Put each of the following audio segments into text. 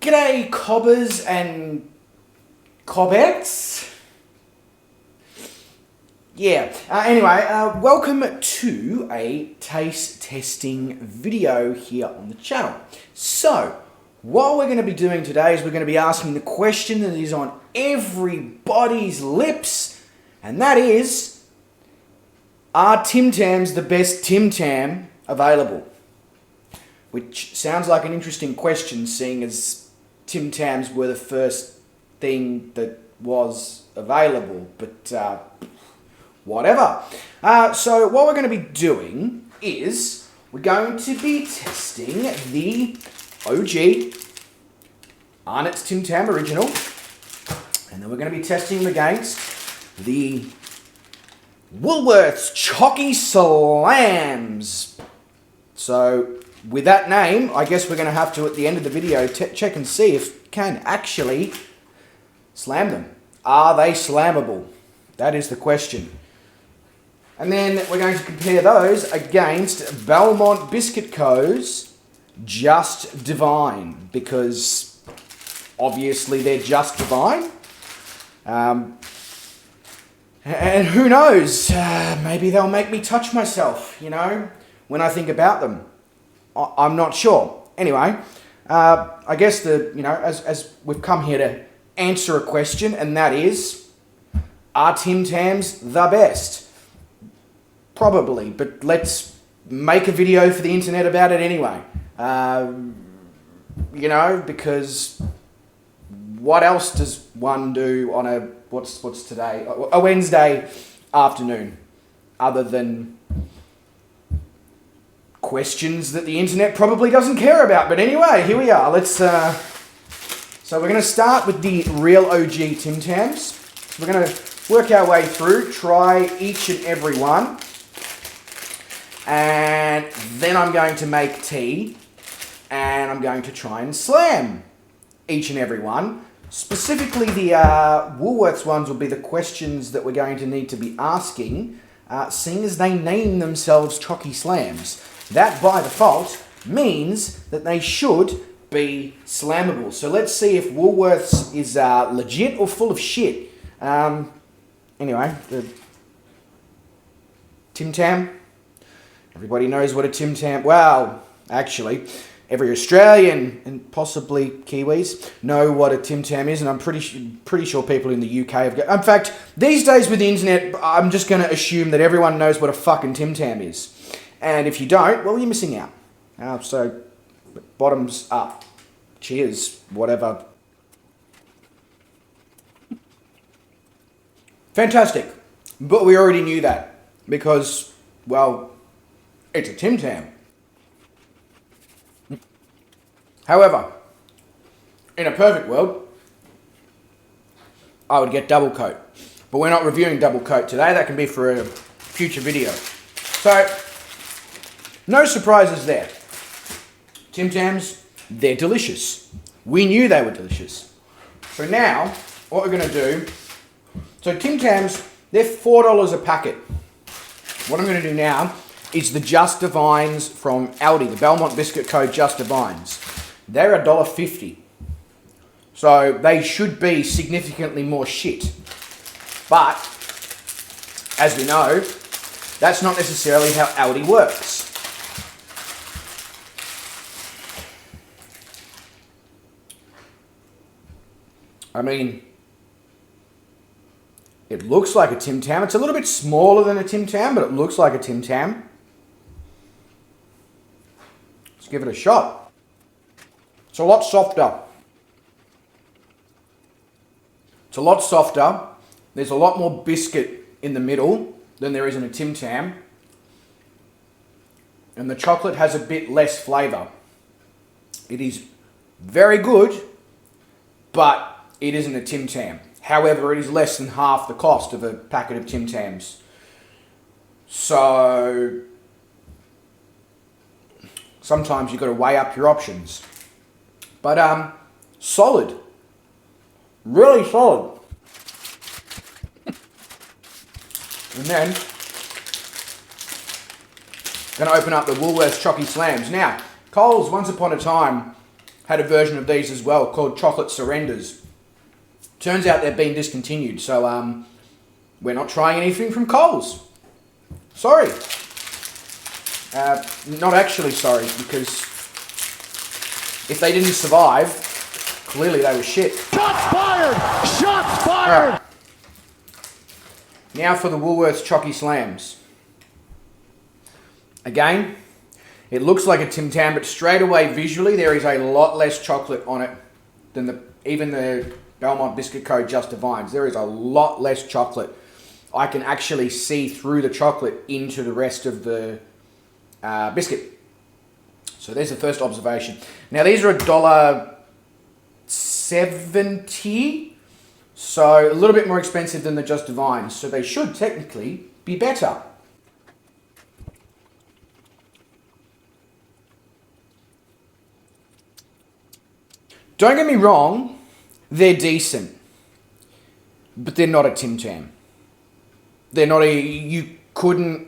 G'day cobbers and cobbettes. Anyway, welcome to a taste testing video here on the channel. So, what we're going to be doing today is we're going to be asking the question that is on everybody's lips, and that is, are TIMTAMS the best Tim Tam available? Which sounds like an interesting question, seeing as TIMTAMS were the first thing that was available, but whatever. So what we're going to be doing is we're going to be testing the OG Arnott's Tim Tam Original, and then we're going to be testing them against the Woolworths Chalky Slams. So with that name, I guess we're going to have to, at the end of the video, check and see if we can actually slam them. Are they slammable? That is the question. And then we're going to compare those against Belmont Biscuit Co.'s Just Divine, because obviously they're Just Divine. And who knows, maybe they'll make me touch myself, you know, when I think about them. I'm not sure. Anyway, I guess as we've come here to answer a question, and that is, are TIMTAMS the best? Probably, but let's make a video for the internet about it anyway. You know, because what else does one do on a, what's today? A Wednesday afternoon, other than questions that the internet probably doesn't care about. But anyway, here we are. Let's, so we're going to start with the real OG TIMTAMS. We're going to work our way through, try each and every one. And then I'm going to make tea, and I'm going to try and slam each and every one. Specifically, the Woolworths ones will be the questions that we're going to need to be asking, seeing as they name themselves Chalky Slams. That, by default, means that they should be slammable. So let's see if Woolworths is legit or full of shit. Anyway, the Tim Tam. Everybody knows what a Tim Tam... Well, actually, every Australian and possibly Kiwis know what a Tim Tam is, and I'm pretty sure people in the UK have got... In fact, these days with the internet, I'm just going to assume that everyone knows what a fucking Tim Tam is. And if you don't, well, you're missing out. So, bottoms up. Cheers. Whatever. Fantastic. But we already knew that. Because, well, it's a Tim Tam. However, in a perfect world, I would get double coat. But we're not reviewing double coat today. That can be for a future video. So, no surprises there. Tim Tams, they're delicious. We knew they were delicious. So now, what we're going to do... So Tim Tams, they're $4 a packet. What I'm going to do now is the Just Divines from Aldi, the Belmont Biscuit Co. Just Divines. They're $1.50. So they should be significantly more shit. But, as we know, that's not necessarily how Aldi works. I mean, it looks like a Tim Tam. It's a little bit smaller than a Tim Tam, but it looks like a Tim Tam. Let's give it a shot. It's a lot softer. It's a lot softer. There's a lot more biscuit in the middle than there is in a Tim Tam. And the chocolate has a bit less flavour. It is very good, but it isn't a Tim Tam. However, it is less than half the cost of a packet of Tim Tams. So, sometimes you've got to weigh up your options. But, solid. Really solid. And then, going to open up the Woolworths Chalky Slams. Now, Coles, once upon a time, had a version of these as well called Chocolate Surrenders. Turns out they've been discontinued, so we're not trying anything from Coles. Sorry. Not actually sorry, because if they didn't survive, clearly they were shit. Shots fired! Shots fired! Right. Now for the Woolworths Chocky Slams. Again, it looks like a Tim Tam, but straight away visually there is a lot less chocolate on it than even the Belmont Biscuit Co. Just Divines. There is a lot less chocolate. I can actually see through the chocolate into the rest of the biscuit. So there's the first observation. Now these are $1.70, so a little bit more expensive than the Just Divines, so they should technically be better. Don't get me wrong, they're decent, but they're not a Tim Tam. They're not you couldn't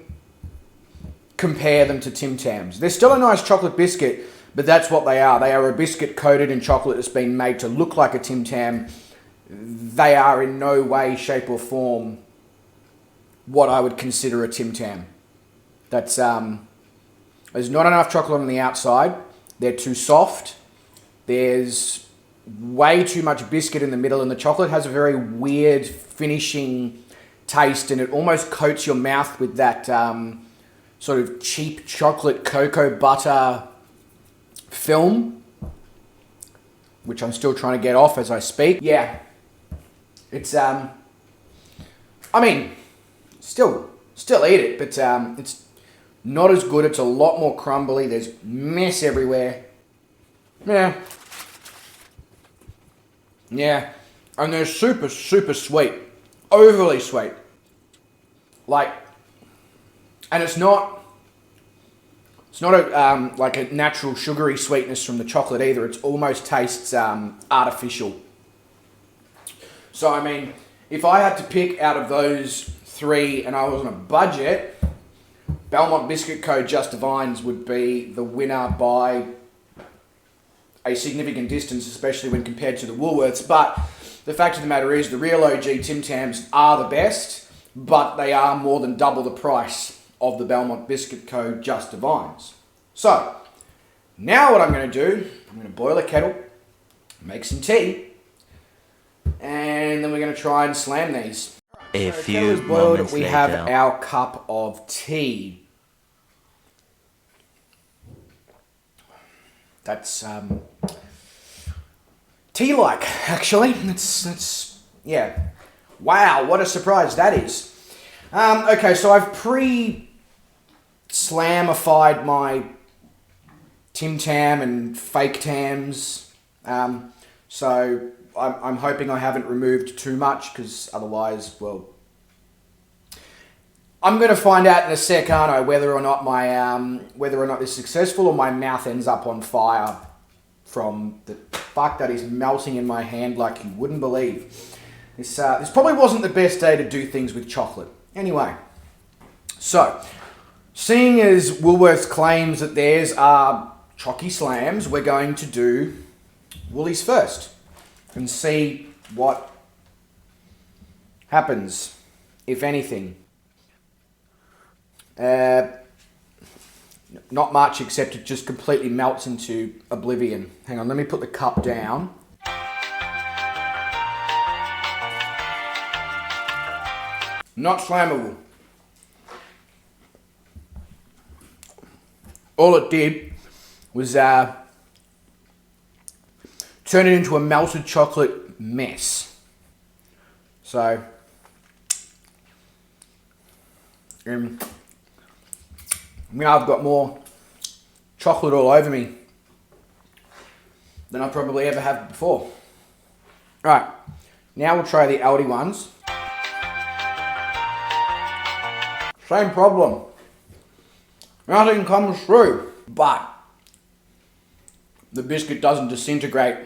compare them to Tim Tams. They're still a nice chocolate biscuit, but that's what they are. They are a biscuit coated in chocolate that's been made to look like a Tim Tam. They are in no way, shape or form what I would consider a Tim Tam. That's, there's not enough chocolate on the outside. They're too soft. There's way too much biscuit in the middle, and the chocolate has a very weird finishing taste, and it almost coats your mouth with that sort of cheap chocolate cocoa butter film, which I'm still trying to get off as I speak. Yeah, it's I mean, still eat it, but it's not as good. It's a lot more crumbly. There's mess everywhere. Yeah, and they're super sweet, overly sweet. Like, and it's not a like a natural sugary sweetness from the chocolate either. It almost tastes artificial. So I mean, if I had to pick out of those three and I was on a budget, Belmont Biscuit Co. Just Divines would be the winner by a significant distance, especially when compared to the Woolworths. But the fact of the matter is, the real OG Tim Tams are the best, but they are more than double the price of the Belmont Biscuit Co. Just Divines. So, now what I'm going to do, I'm going to boil a kettle, make some tea, and then we're going to try and slam these. A So few kettle is boiled, moments we later. have our cup of tea. That's tea-like, actually. That's yeah. Wow, what a surprise that is. Okay, so I've pre-slamified my Tim Tam and fake Tams. So I'm hoping I haven't removed too much, because otherwise, well, I'm going to find out in a sec, aren't I, whether or not this is successful, or my mouth ends up on fire from the fuck that is melting in my hand like you wouldn't believe. This probably wasn't the best day to do things with chocolate. Anyway, so seeing as Woolworths claims that theirs are Chocky Slams, we're going to do Woolies first and see what happens, if anything. Not much, except it just completely melts into oblivion. Hang on, let me put the cup down. Not flammable. All it did was turn it into a melted chocolate mess. So, I mean, I've got more chocolate all over me than I probably ever have before. Alright, now we'll try the Aldi ones. Same problem. Nothing comes through, but the biscuit doesn't disintegrate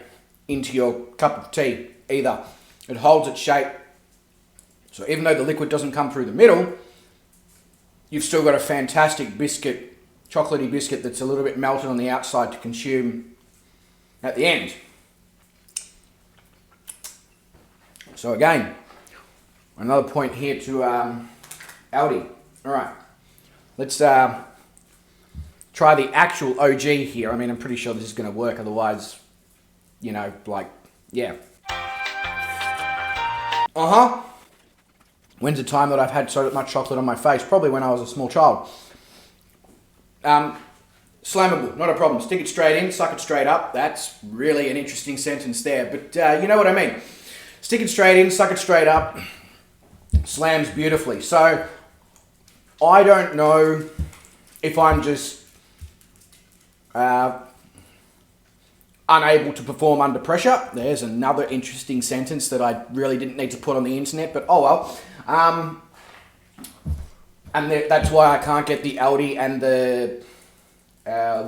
into your cup of tea either. It holds its shape. So even though the liquid doesn't come through the middle, you've still got a fantastic biscuit, chocolatey biscuit that's a little bit melted on the outside to consume at the end. So again, another point here to Aldi. All right, let's try the actual OG here. I mean, I'm pretty sure this is going to work. Otherwise, you know, like, yeah. When's the time that I've had so much chocolate on my face? Probably when I was a small child. Slammable, not a problem. Stick it straight in, suck it straight up. That's really an interesting sentence there, but you know what I mean. Stick it straight in, suck it straight up. Slams beautifully. So I don't know if I'm just unable to perform under pressure. There's another interesting sentence that I really didn't need to put on the internet, but oh well. And that's why I can't get the Aldi and the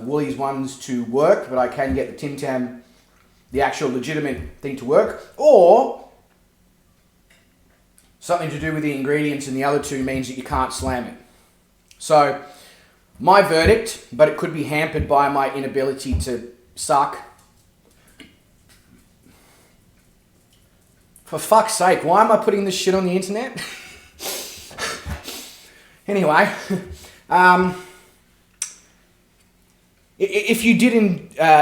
Woolies ones to work, but I can get the Tim Tam, the actual legitimate thing to work, or something to do with the ingredients in the other two means that you can't slam it. So, my verdict, but it could be hampered by my inability to suck. For fuck's sake, why am I putting this shit on the internet? Anyway, if you did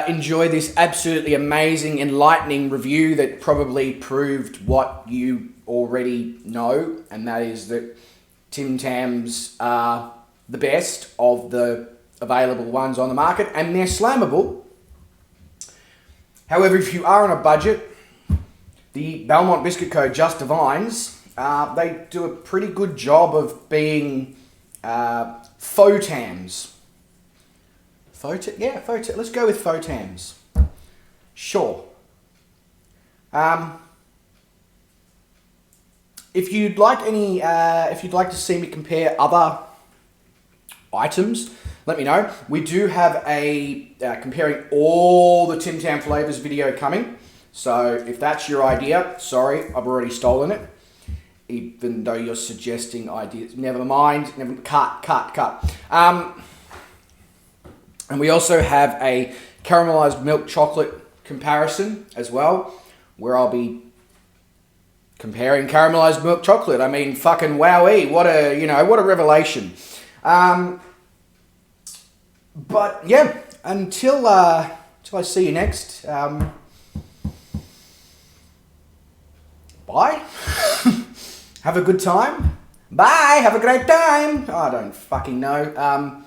enjoy this absolutely amazing, enlightening review that probably proved what you already know, and that is that Tim Tams are the best of the available ones on the market, and they're slammable. However, if you are on a budget, the Belmont Biscuit Co. Just Divines, they do a pretty good job of being faux Tams. Yeah, faux. Let's go with faux Tams. Sure. If you'd like to see me compare other items, let me know. We do have a comparing all the Tim Tam flavors video coming. So if that's your idea, sorry, I've already stolen it. Even though you're suggesting ideas, never mind. Cut. And we also have a caramelized milk chocolate comparison as well, where I'll be comparing caramelized milk chocolate. I mean, fucking wowee, what a revelation. But yeah, until I see you next, bye. Have a good time. Bye. Have a great time. Oh, I don't fucking know.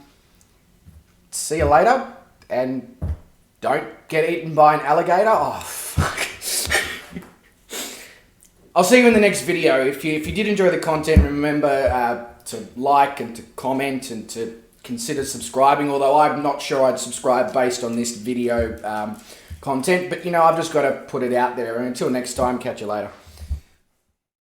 See you later. And don't get eaten by an alligator. Oh, fuck. I'll see you in the next video. If you did enjoy the content, remember to like and to comment and to consider subscribing. Although I'm not sure I'd subscribe based on this video content. But, you know, I've just got to put it out there. And until next time, catch you later.